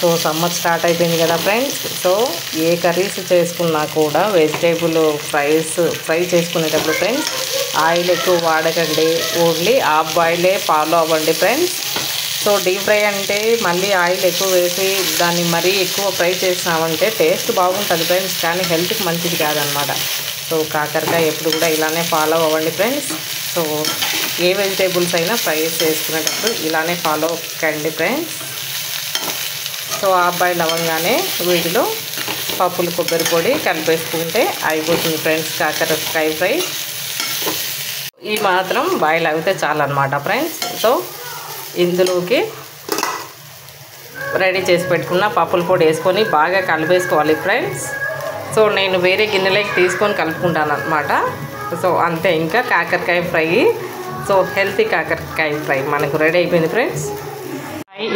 So summer start అయిపోయింది కదా friends. So ఏ curries చేసుకున్నా కూడా వెజిటేబుల్ ఫ్రై చేసుకునేటప్పుడు ఫ్రెండ్స్ ఆయిల్ ఎక్కువ వాడకండి. ఓన్లీ హాఫ్ బాయిలే ఫాలో అవ్వండి ఫ్రెండ్స్. సో డీప్ ఫ్రై అంటే మళ్ళీ ఆయిల్ ఎక్కువ వేసి దాన్ని మరీ ఎక్కువ ఫ్రై చేసినామంటే టేస్ట్ బాగుంటుంది ఫ్రెండ్స్, కానీ హెల్త్కి మంచిది కాదనమాట. సో కాకరకాయ ఎప్పుడు కూడా ఇలానే ఫాలో అవ్వండి ఫ్రెండ్స్. సో ఏ వెజిటేబుల్స్ అయినా ఫ్రై చేసుకునేటప్పుడు ఇలానే ఫాలో కండి ఫ్రెండ్స్. సో హాఫ్ బాయిల్ అవ్వగానే వీటిలో పప్పులు కొబ్బరి పొడి కలిపేసుకుంటే అయిపోతుంది ఫ్రెండ్స్ కాకరకాయ ఫ్రై. ఈ మాత్రం బాయిల్ అయితే చాలన్నమాట ఫ్రెండ్స్. సో ఇందులోకి రెడీ చేసి పెట్టుకున్న పప్పుల పొడి వేసుకొని బాగా కలిపేసుకోవాలి ఫ్రెండ్స్. సో నేను వేరే గిన్నెలోకి తీసుకొని కలుపుకుంటాను అనమాట. సో అంతే, ఇంకా కాకరకాయ ఫ్రై, సో హెల్తీ కాకరకాయ ఫ్రై మనకు రెడీ అయిపోయింది ఫ్రెండ్స్.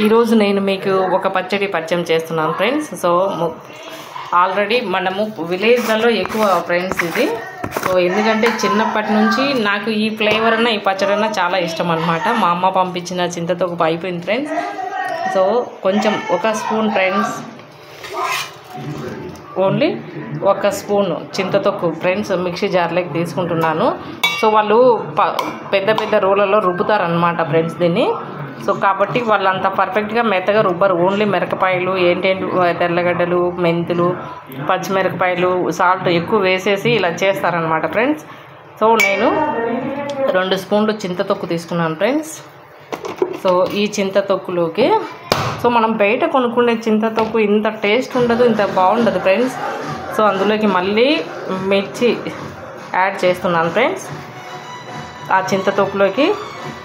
ఈరోజు నేను మీకు ఒక పచ్చడి పరిచయం చేస్తున్నాను ఫ్రెండ్స్. సో ఆల్రెడీ మనము విలేజ్లలో ఎక్కువ ఫ్రెండ్స్ ఇది. సో ఎందుకంటే చిన్నప్పటి నుంచి నాకు ఈ ఫ్లేవర్ అన్న ఈ పచ్చడి అన్న చాలా ఇష్టం అనమాట. మా అమ్మ పంపించిన చింతతొక్కు అయిపోయింది ఫ్రెండ్స్. సో కొంచెం ఒక స్పూన్ ఫ్రెండ్స్, ఓన్లీ ఒక స్పూన్ చింతతొక్కు ఫ్రెండ్స్ మిక్సీ జార్లోకి తీసుకుంటున్నాను. సో వాళ్ళు పెద్ద పెద్ద రోళ్ళలో రుబ్బుతారనమాట ఫ్రెండ్స్ దీన్ని. సో కాబట్టి వాళ్ళు అంత పర్ఫెక్ట్గా మెత్తగా రుబ్బరు. ఓన్లీ మిరపకాయలు ఏంటేంటి తెల్లగడ్డలు, మెంతులు, పచ్చిమిరపకాయలు, సాల్ట్ ఎక్కువ వేసేసి ఇలా చేస్తారనమాట ఫ్రెండ్స్. సో నేను 2 స్పూన్లు చింతతొక్కు తీసుకున్నాను ఫ్రెండ్స్. సో ఈ చింతతొక్కులోకి సో మనం బయట కొనుక్కునే చింతతొక్కు ఇంత టేస్ట్ ఉండదు, ఇంత బాగుండదు ఫ్రెండ్స్. సో అందులోకి మళ్ళీ మిర్చి యాడ్ చేస్తున్నాను ఫ్రెండ్స్. ఆ చింతతొక్కులోకి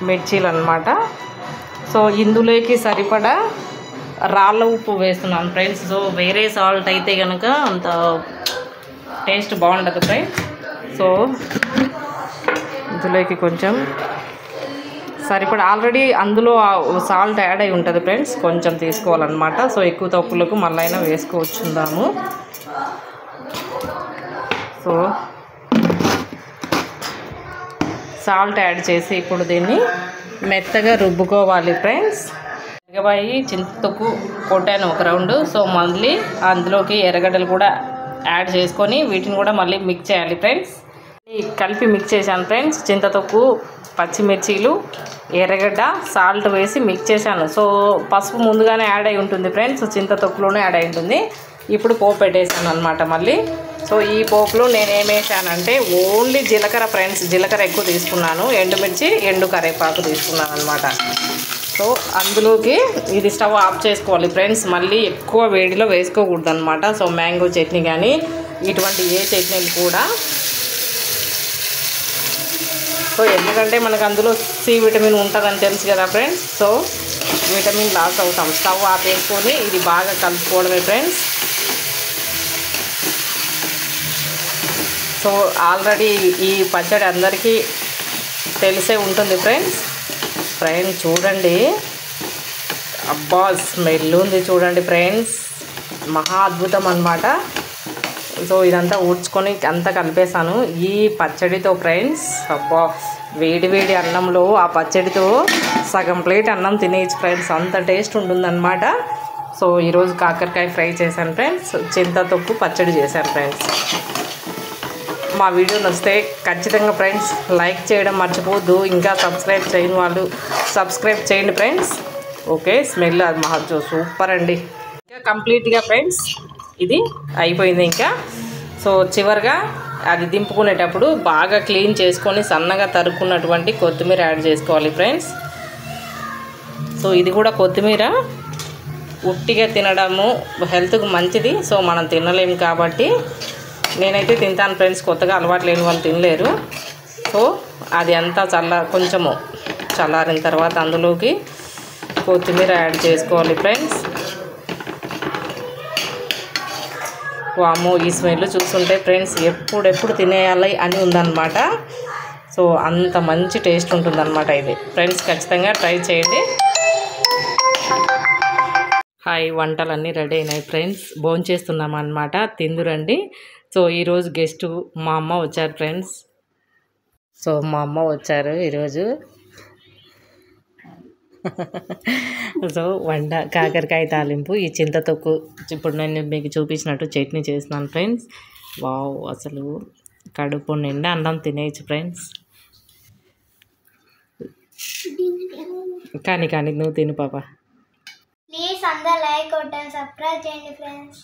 మిర్చీలు అనమాట. సో ఇందులోకి సరిపడా రాళ్ళ ఉప్పు వేస్తున్నాను ఫ్రెండ్స్. సో వేరే సాల్ట్ అయితే కనుక అంత టేస్ట్ బాగుండదు ఫ్రెండ్స్. సో ఇందులోకి కొంచెం సరిపడా, ఆల్రెడీ అందులో సాల్ట్ యాడ్ అయి ఉంటుంది ఫ్రెండ్స్, కొంచెం తీసుకోవాలన్నమాట. సో ఎక్కువ తక్కువలకు మళ్ళీ అయినా వేసుకోవచ్చుందాము. సో సాల్ట్ యాడ్ చేసి ఇప్పుడు దీన్ని మెత్తగా రుబ్బుకోవాలి ఫ్రెండ్స్. ఎరగబాయి చింతతొక్కు కొట్టాను ఒక రౌండ్. సో మళ్ళీ అందులోకి ఎర్రగడ్డలు కూడా యాడ్ చేసుకొని వీటిని కూడా మళ్ళీ మిక్స్ చేయాలి ఫ్రెండ్స్. కలిపి మిక్స్ చేశాను ఫ్రెండ్స్. చింతతొక్కు, పచ్చిమిర్చీలు, ఎర్రగడ్డ, సాల్ట్ వేసి మిక్స్ చేశాను. సో పసుపు ముందుగానే యాడ్ అయి ఉంటుంది ఫ్రెండ్స్, చింతతొక్కులోనే యాడ్ అయి ఉంటుంది. ఇప్పుడు పోపు పెట్టేసాను అనమాట మళ్ళీ. సో ఈ పోపులో నేను ఏం వేసానంటే ఓన్లీ జీలకర్ర ఫ్రెండ్స్, జీలకర్ర ఎక్కువ తీసుకున్నాను, ఎండుమిర్చి, ఎండు కరివేపాకు తీసుకున్నాను అనమాట. సో అందులోకి ఇది స్టవ్ ఆఫ్ చేసుకోవాలి ఫ్రెండ్స్. మళ్ళీ ఎక్కువ వేడిలో వేసుకోకూడదు అనమాట. సో మ్యాంగో చట్నీ కానీ ఇటువంటి ఏ చట్నీలు కూడా. సో ఎందుకంటే మనకు అందులో సి విటమిన్ ఉంటుందని తెలుసు కదా ఫ్రెండ్స్. సో విటమిన్ లాస్ అవుతాం. స్టవ్ ఆఫ్ వేసుకొని ఇది బాగా కలుపుకోవడమే ఫ్రెండ్స్. సో ఆల్రెడీ ఈ పచ్చడి అందరికీ తెలిసే ఉంటుంది ఫ్రెండ్స్. చూడండి, అబ్బా స్మెల్ ఉంది చూడండి ఫ్రెండ్స్, మహా అద్భుతం అన్నమాట. సో ఇదంతా ఊడ్చుకొని అంతా కలిపేసాను ఈ పచ్చడితో ఫ్రెండ్స్. అబ్బా వేడి వేడి అన్నంలో ఆ పచ్చడితో సగం ప్లేట్ అన్నం తినేయచ్చు ఫ్రెండ్స్, అంత టేస్ట్ ఉంటుందన్నమాట. సో ఈరోజు కాకరకాయ ఫ్రై చేశాను ఫ్రెండ్స్, చింతతొక్కు పచ్చడి చేశాను ఫ్రెండ్స్. మా వీడియో నచ్చితే ఖచ్చితంగా ఫ్రెండ్స్ లైక్ చేయడం మర్చిపోవద్దు. ఇంకా సబ్స్క్రైబ్ చేయని వాళ్ళు సబ్స్క్రైబ్ చేయండి ఫ్రెండ్స్. ఓకే, స్మెల్ అది మహా సూపర్ అండి. ఇంకా కంప్లీట్గా ఫ్రెండ్స్ ఇది అయిపోయింది. ఇంకా సో చివరిగా అది దింపుకునేటప్పుడు బాగా క్లీన్ చేసుకొని సన్నగా తరుక్కున్నటువంటి కొత్తిమీర యాడ్ చేసుకోవాలి ఫ్రెండ్స్. సో ఇది కూడా కొత్తిమీర ఉట్టిగా తినడము హెల్త్కు మంచిది. సో మనం తినలేము కాబట్టి నేనైతే తింటాను ఫ్రెండ్స్, కొత్తగా అలవాటు లేని వాళ్ళు తినలేరు. సో అది అంతా కొంచెము చల్లారిన తర్వాత అందులోకి కొత్తిమీర యాడ్ చేసుకోవాలి ఫ్రెండ్స్. వామో ఈ స్మెల్ చూస్తుంటే ఫ్రెండ్స్ ఎప్పుడెప్పుడు తినేయాలి అని ఉందన్నమాట. సో అంత మంచి టేస్ట్ ఉంటుందన్నమాట ఇది ఫ్రెండ్స్, ఖచ్చితంగా ట్రై చేయండి. హాయ్, వంటలన్నీ రెడీ అయినాయి ఫ్రెండ్స్, భోంచేస్తున్నాం అన్నమాట, తిందురండి. సో ఈరోజు గెస్ట్ మా అమ్మ వచ్చారు ఫ్రెండ్స్. సో మా అమ్మ వచ్చారు ఈరోజు. సో కాకరకాయ తాలింపు ఈ చింతతొక్కు ఇప్పుడు నేను మీకు చూపించినట్టు చట్నీ చేస్తున్నాను ఫ్రెండ్స్. వావ్, అసలు కడుపు నిండా అన్నం తినేయచ్చు ఫ్రెండ్స్. కానీ నువ్వు తిను పాప. ప్లీజ్ అందరూ లైక్ కొట్టండి, సబ్స్క్రైబ్ చేయండి ఫ్రెండ్స్.